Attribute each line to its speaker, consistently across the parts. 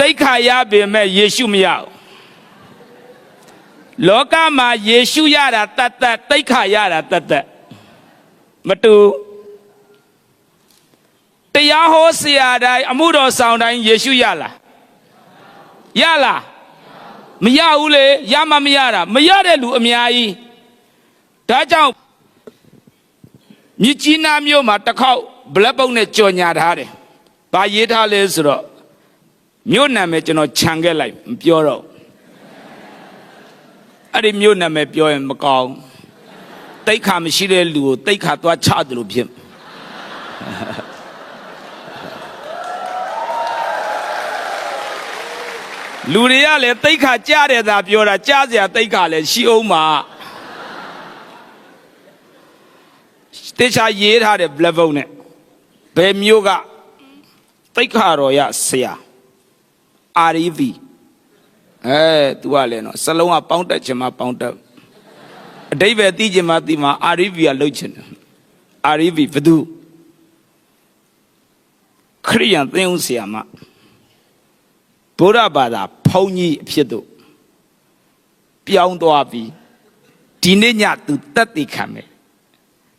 Speaker 1: တိတ်ခါရပေမဲ့ယေရှုမရဘူးလောကမှာယေရှုရတာတတ်တိတ်ခါရတာတတ်မတူတရားဟောဆရာတိုင်းအမှုတော်ဆောင်တိုင်းယေရှုရလားရလားမရဘူးလေရမမရတာမရတဲ့လူအများကြီးဒါကြောင့်မြစ်ကြီးနားမြို့မှာတစ်ခေါက်ဘလက်ပုတ်နဲ့ကြော်ညာထားတယ်။ဘာရေးထားလဲဆိုတော့မြို့နာမည်ကျွန်တော်ခြံခဲ့လိုက်မပြောတော့အဲ့ဒီမြို့နာမည်ပြောရင်မကောင်းတိတ်ခါမရှိတဲ့လူကိုတိတ်ခါသွားချတယ်လို့ဖြစ်လူတွေကလည်းတိတ်ခါကြားတယ်သာပြောတာကြားစရာတိတ်ခါလည်းရှိအောင်မှာတေချာရေးထားတဲ့ black book နဲ့ဘယ်မျိုးကတိတ်ခါတော်ရဆရာ REV သူကလည်းနော်စလုံးကပေါင်းတက်ချင်မှပေါင်းတက်အတိတ်ပဲသိချင်မှသိမှ REV ကလှုပ်ချင်တယ် REV ဘယ်သူခရိယန်သင်းဦးဆရာမဗုဒ္ဓဘာသာဘုန်းကြီးအဖြစ်တို့ပြောင်းသွားပြီးဒီနေ့ညသူတက်တည်ခံမယ်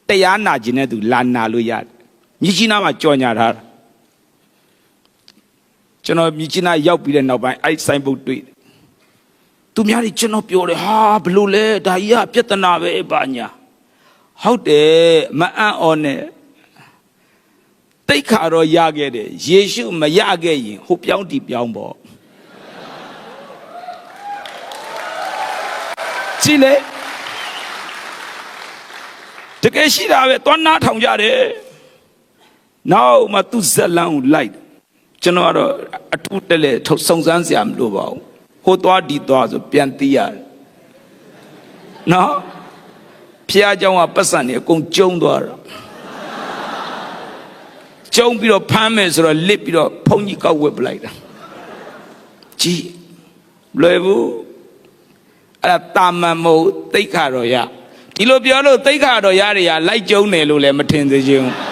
Speaker 1: တရားနာခြင်းနဲ့သူလာနာလို့ရတယ်မြစ်ကြီးနားမှာကြော်ညာထားတာကျွန်တော်မြစ်ကြီးနားရောက်ပြီးတဲ့နောက်ပိုင်းအဲ့ဆိုင်ဘုတ်တွေ့သူများတွေကျွန်တော်ပြောတယ်ဟာဘလို့လဲဒါကြီးကပြဿနာပဲပါညာဟုတ်တယ်မအံ့ဩနဲ့တိတ်ခါတော့ရခဲ့တယ်ယေရှုမရခဲ့ရင်ဟိုပြောင်းတီပြောင်းပေါ့ကြည့်လေတကယ်ရှိတာပဲသွားနာထောင်ကြတယ်နောက်မှသူ့ဇလန်းကိုလိုက်ကျွန်တော်ကတော့အထူးတလဲထုတ်စုံစမ်းစရာမလိုပါဘူးဟိုသွားဒီသွားဆိုပြန်သိရတယ်နော်ဖျားเจ้าကပတ်စံနေအကုန်ကျုံသွားတော့ကျုံပြီးတော့ဖမ်းမယ်ဆိုတော့လစ်ပြီးတော့ဖုန်ကြီးကောက်ဝက်ပလိုက်တာကြည်လွယ်ဘူးအဲ့ဒါတာမန်မဟုတ်တိတ်ခါတော်ရဒီလိုပြောလို့တိတ်ခါတော်ရတွေကလိုက်ကျုံတယ်လို့လည်းမထင်သေးချင်ဘူး